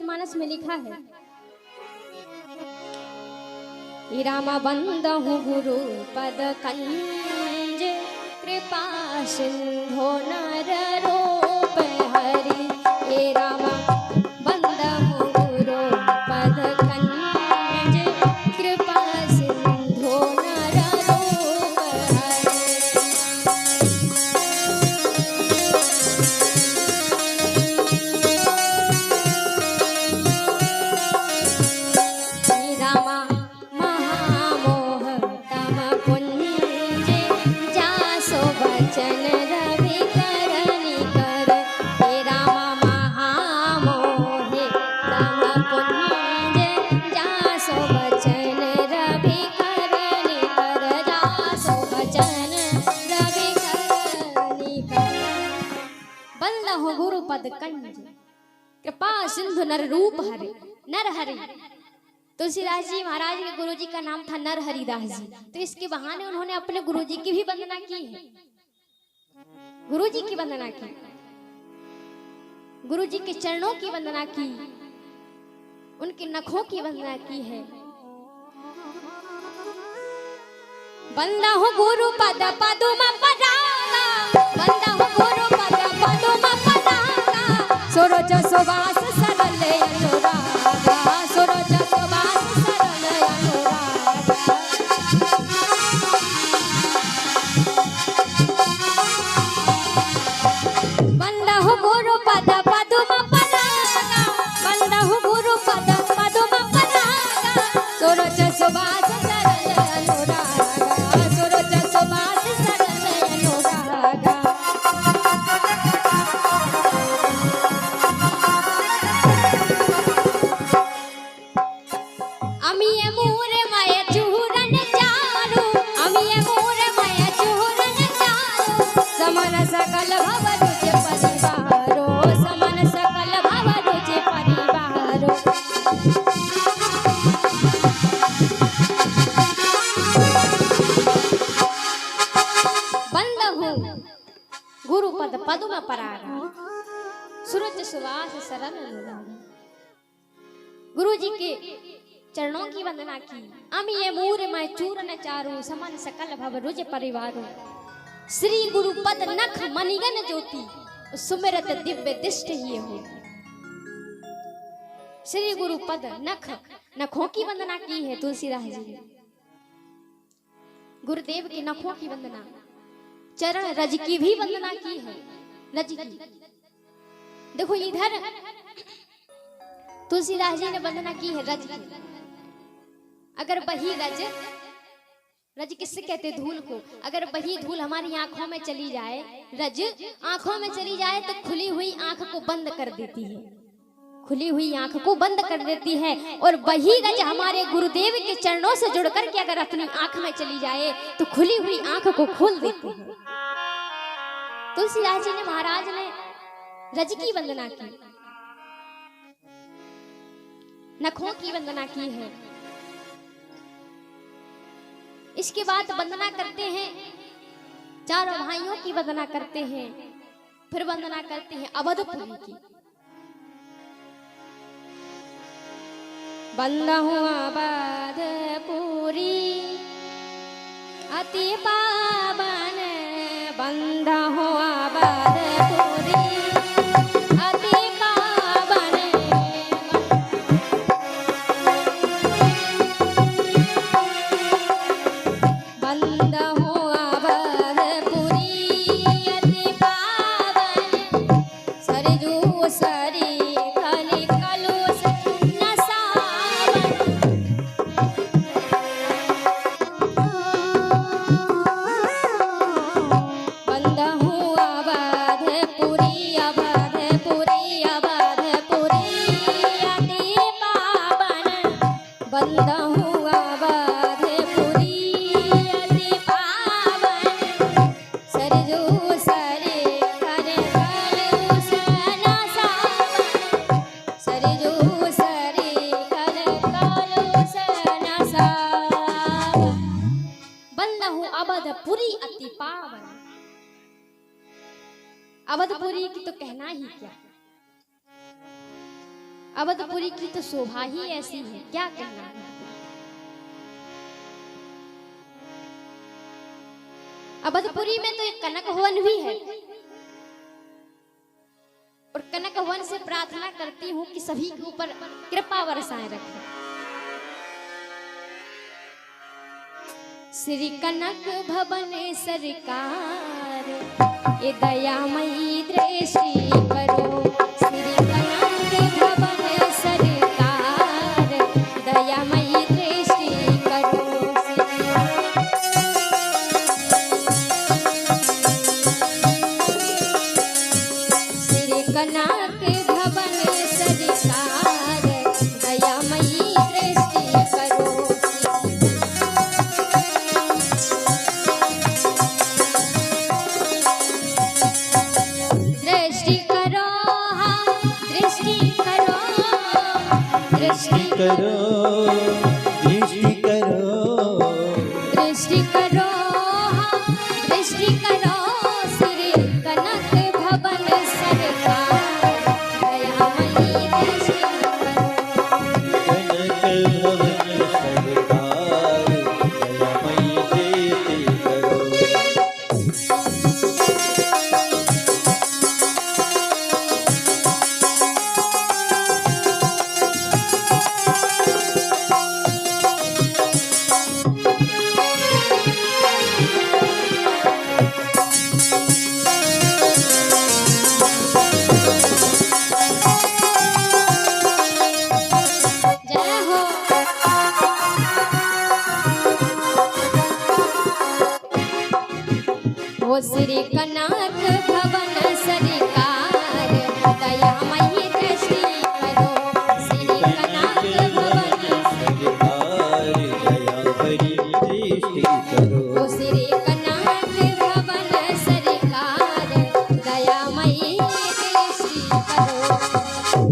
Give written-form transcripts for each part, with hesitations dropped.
रामचरितमानस में लिखा है, राम बंदहु गुरु पद कंज, कृपा सिंधो नर रूप हरि। हे राम बंदहु गुरु पद कंज, कृपा सिंधो नर रूप हरि। गुरु पद कंज, कृपा सिंधु नर रूप हरि। नर हरि, तुलसीदास जी महाराज के गुरु जी का नाम था नर हरिदास जी। तो इसके बहाने उन्होंने अपने गुरु जी की भी वंदना की है। गुरु जी की वंदना की, गुरु जी के चरणों की वंदना की, उनके नखों की वंदना की है। बंदा हो गुरु पद पदुम पदागा, बंदा हो गुरु पद पदुम पदागा, सुरज सुवास सरल अनुरागा, सुरज सुवास सरल अनुरागा। बंदा हो गुरु पद पदुम पदागा, बंदा हो गुरु पद पदुम पदागा, सुरज सुवास सरल अनुरागा, सुरज सुवास सरल अनुरागा। अमिये मोरे माया चूरन चारू, अमिये मोरे माया चूरन चारू, समन सकल भव रुचि परिवारो, समन सकल भव रुचि परिवारो। बंदहु गुरु पद पदुम परागा, सुरज सुवास सरल अनुरागा। गुरु जी के चरणों की वंदना की। अमिये मूर मैं चूरन चारू, समन सकल भव रुज परिवारो। श्री गुरु पद नख मनिगन ज्योति, सुमिरत दिव्य दिष्ट ही हो। श्री गुरु पद नख, नखों की वंदना की है तुलसीदास जी ने। गुरुदेव के नखों की वंदना, चरण रज की भी वंदना की है। रज की देखो इधर तुलसीदास जी ने वंदना की है रज की। अगर वही रज, रज किससे कहते धूल को, अगर वही धूल हमारी आंखों में चली जाए, रज आंखों में चली जाए तो खुली हुई आंख को बंद कर देती है, खुली हुई आंख को बंद कर देती है। और वही रज हमारे गुरुदेव के चरणों से जुड़कर के अगर अपनी आंख में चली जाए तो खुली हुई आंख को खोल देती है। तुलसीदास जी ने महाराज ने रज की वंदना की, नखों की वंदना की है। इसके बाद वंदना करते हैं, चारों भाइयों की वंदना करते हैं, फिर वंदना करते हैं अवधपुरी की। बंदहु अवधपुरी अति पावन, बंदहु अवधपुरी अति पावन। बंदहु अवधपुरी अति पावन, सरजू सरी कलि कलुष नसावन। बंदहु अवधपुरी अवधपुरी अवधपुरी अति पावन, बंदहु अवधपुरी अति पावन, सरजू सरी कलि कलुष नसावन, सरजू सरी कलि कलुष नसावन। बंदहु अवधपुरी अति पावन। अवधपुरी की तो कहना ही क्या, अवधपुरी की तो शोभा ही ऐसी है, क्या कहना है। अवधपुरी में तो एक कनक भवन भी है और कनक भवन से प्रार्थना करती हूँ कि सभी के ऊपर कृपा बरसाए रखे। श्री कनक भवन सरकार ये दयामयी दृष्टि करो। श्री कनक भवन सरकार दयामयी दृष्टि करो। श्री कनक भवन सरकार दयामयी दृष्टि करो। दृष्टि करो, हाँ दृष्टि करो, दृष्टि करो, दृष्टि करो, दृष्टि करो, हाँ दृष्टि करो। श्री कनक भवन सरकार दयामयी दृष्टि करो। कनक भवन सरकार दयामयी दृष्टि करो। जय हो। वो श्री कनक भवन सरकार दयामयी दृष्टि करो। श्री कनक भवन सरकार दयामयी दृष्टि करो। वो श्री कनक भवन सरकार दयामयी दृष्टि करो।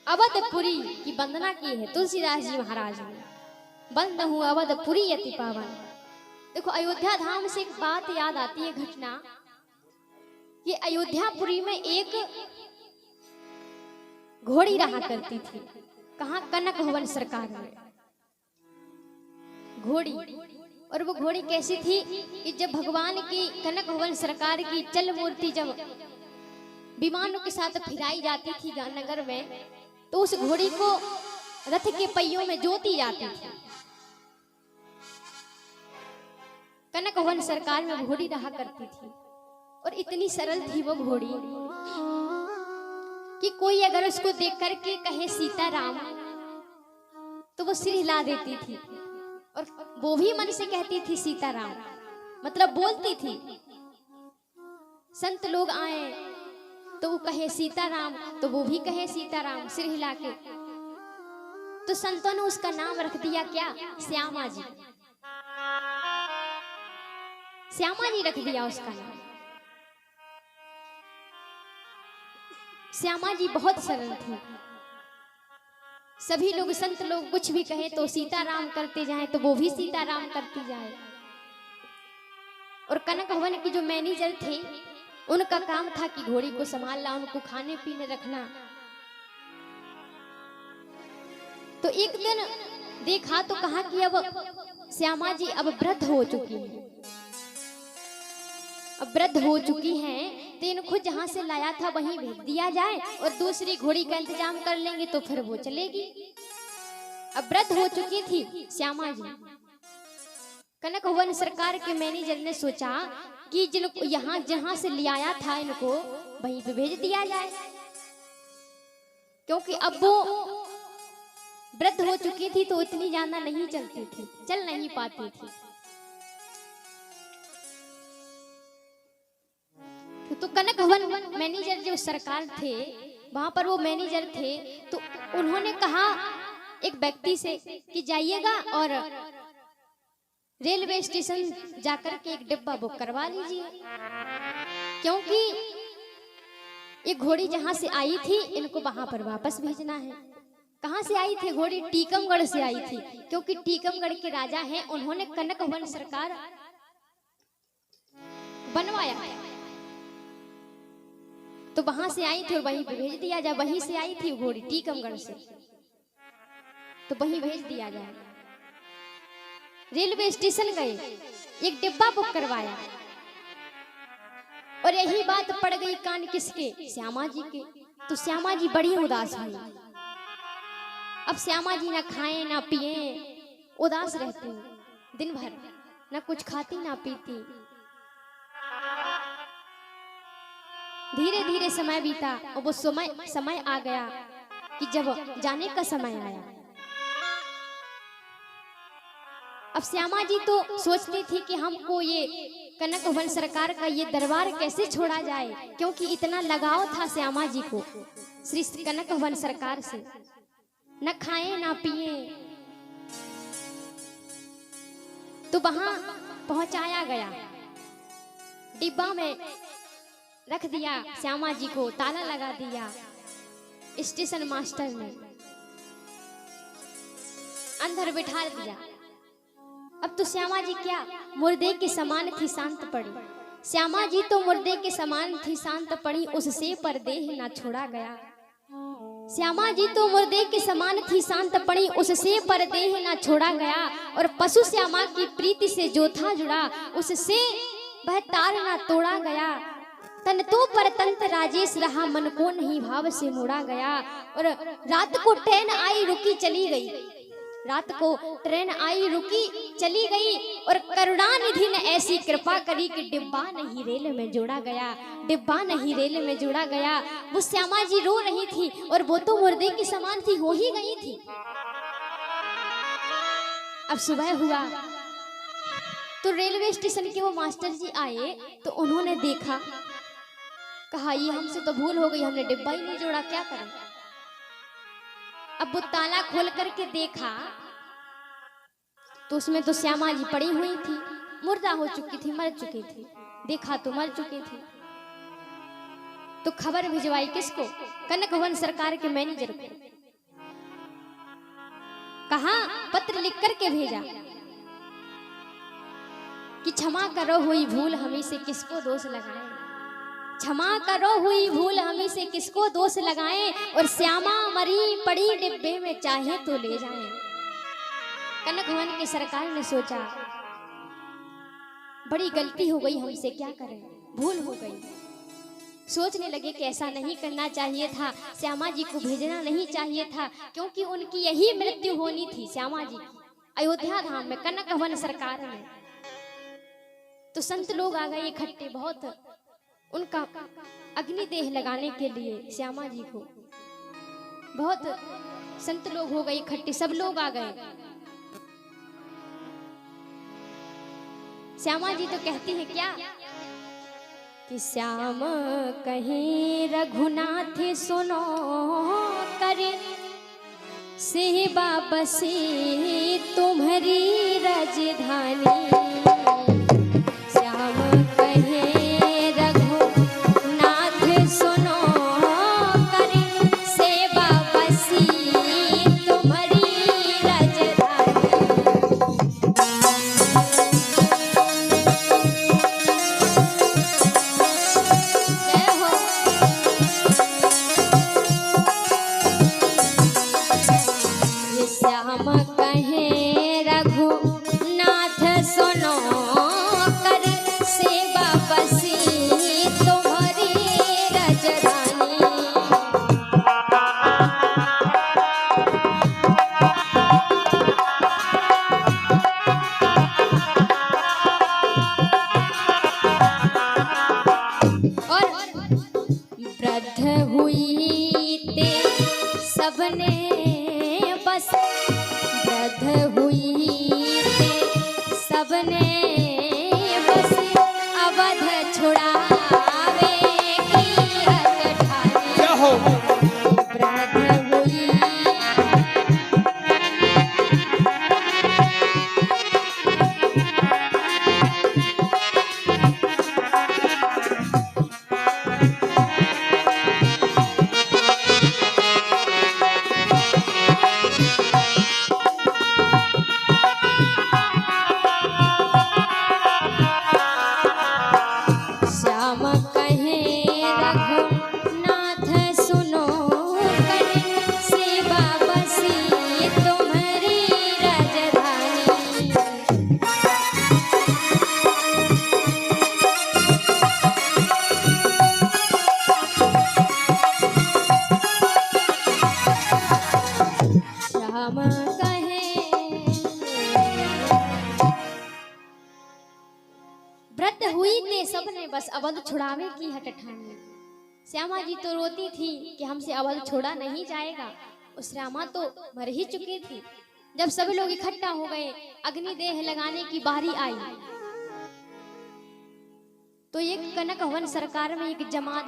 अवधपुरी की वंदना की है तुलसीदास जी महाराज ने। बंद हूँ अवधपुरी अति पावन। देखो अयोध्या धाम से एक बात याद आती है, घटना कि अयोध्यापुरी में एक घोड़ी रहा करती थी। कहाँ? कनक भवन सरकार में घोड़ी। और वो घोड़ी कैसी थी कि जब भगवान की कनक भवन सरकार की चल मूर्ति जब विमानों के साथ फिराई जाती थी नगर में, तो उस घोड़ी को रथ के पहियों में जोती जाती थी। कनक भवन सरकार में घोड़ी रहा करती थी और इतनी सरल थी वो घोड़ी कि कोई अगर उसको देख करके कहे सीताराम तो वो सिर हिला देती थी। और वो भी मन से कहती थी सीताराम, मतलब बोलती थी। संत लोग आए तो वो कहे सीताराम तो वो भी कहे सीताराम सिर हिला के। तो संतों ने उसका नाम रख दिया क्या? श्यामा जी। श्यामा जी रख दिया उसका नाम। श्यामा जी बहुत सरल थी। सभी लोग संत लोग कुछ भी कहे तो सीताराम करते जाए तो वो भी सीताराम करती जाए। और कनक भवन की जो मैनेजर थे उनका काम था कि घोड़ी को संभालना, उनको खाने पीने रखना। तो एक दिन देखा तो कहा कि अब श्यामा जी अब वृद्ध हो चुकी है, अब वृद्ध हो चुकी हैं तो इनको जहां से लाया था वहीं भेज दिया जाए और दूसरी घोड़ी का इंतजाम कर लेंगे तो फिर वो चलेगी। अब वृद्ध हो चुकी थी श्यामा जी। कनक भवन सरकार के मैनेजर ने सोचा कि जिनको यहाँ जहां से ले आया था इनको वहीं पे भेज दिया जाए, क्योंकि अब वो वृद्ध हो चुकी थी तो इतनी ज्यादा नहीं चलती थी, चल नहीं पाती थी। तो कनक भवन मैनेजर जो सरकार थे वहां पर वो मैनेजर थे तो उन्होंने कहा एक व्यक्ति से कि जाइएगा और रेलवे स्टेशन जाकर के एक डिब्बा बुक करवा लीजिए, क्योंकि ये घोड़ी जहां से आई थी इनको वहां पर वापस भेजना है। कहां से आई थी घोड़ी? टीकमगढ़ से आई थी, क्योंकि टीकमगढ़ के राजा हैं, उन्होंने कनक भवन सरकार बनवाया। तो वहां से आई थी और वहीं पे भेज दिया जाए। वहीं से आई थी घोड़ी टीकमगढ़ से, तो वहीं भेज दिया जाए। रेलवे स्टेशन गए, एक डिब्बा बुक करवाया और यही बात पड़ गई कान किसके? श्यामा जी के। तो श्यामा जी बड़ी उदास हुई। अब श्यामा जी ना खाए ना पिए, उदास रहती दिन भर, ना कुछ खाती ना पीती। धीरे धीरे समय बीता और वो समय आ गया कि जब जाने का समय आया। अब श्यामा जी तो सोचती थी कि हमको ये कनक भवन सरकार का ये दरबार कैसे छोड़ा जाए, क्योंकि इतना लगाव था श्यामा जी को श्री कनक भवन सरकार से। न खाए ना पिए, तो वहां पहुंचाया गया, डिब्बा में रख दिया श्यामा जी को, ताला लगा दिया स्टेशन मास्टर ने, अंदर बिठा दिया। अब तो श्यामा जी क्या मुर्दे के समान थी, शांत पड़ी। श्यामा जी तो मुर्दे के समान थी, शांत पड़ी, उससे परदेह ना छोड़ा गया। श्यामा जी तो मुर्दे के समान थी, शांत पड़ी, उससे परदेह ना छोड़ा गया। और पशु श्यामा की प्रीति से जो था जुड़ा, उससे वह तार ना तोड़ा गया। तन तो परतंत्र राजेश रहा, मन को नहीं भाव से मोड़ा गया। और रात को ट्रेन आई रुकी चली गई, रात को ट्रेन आई रुकी चली गई। और करुणानिधि ने ऐसी कृपा करी कि डिब्बा नहीं रेल में जोड़ा गया, डिब्बा नहीं रेल में जोड़ा गया। वो श्यामा जी रो रही थी और वो तो मुर्दे की समान थी, हो ही गई थी। अब सुबह हुआ तो रेलवे स्टेशन के वो मास्टर जी आए, तो उन्होंने देखा, कहा ये हमसे तो भूल हो गई, हमने डिब्बा ही नहीं जोड़ा, क्या करें। अब वो ताला खोल करके देखा तो उसमें तो श्यामा जी पड़ी हुई थी, मुर्दा हो चुकी थी, मर चुकी थी। देखा तो मर चुकी थी। तो खबर भिजवाई किसको? कनक भवन सरकार के मैनेजर को। कहा, पत्र लिख करके भेजा कि क्षमा करो हुई भूल, हमें से किसको दोष लगाएं, क्षमा करो हुई भूल, हमें से किसको दोष लगाएं। और श्यामा मरी पड़ी डिब्बे में, चाहे तो ले जाएं। कनक भवन की सरकार ने सोचा बड़ी गलती हो गई हमसे, क्या करें, भूल हो गई। सोचने लगे कि ऐसा नहीं करना चाहिए था, श्यामा जी को भेजना नहीं चाहिए था, क्योंकि उनकी यही मृत्यु होनी थी श्यामा जी की, अयोध्या धाम में कनक भवन सरकार में। तो संत लोग आ गए इकट्ठे, बहुत उनका अग्निदेह लगाने के लिए श्यामा जी को। बहुत संत लोग हो गए इकट्ठे, सब लोग आ गए। श्यामा जी तो कहती है क्या कि श्याम कहीं रघुनाथ सुनो करे, सेवा बसी तुम्हारी राजधानी। ने बस अवध छुड़ावे की हट ठानी। श्यामा जी तो रोती थी कि हमसे अवध छोड़ा नहीं जाएगा। उस श्यामा तो मर ही चुकी थी। जब सभी लोग इकट्ठा हो गए, अग्निदेह लगाने की बारी आई, तो एक कनक वन सरकार में एक जमादार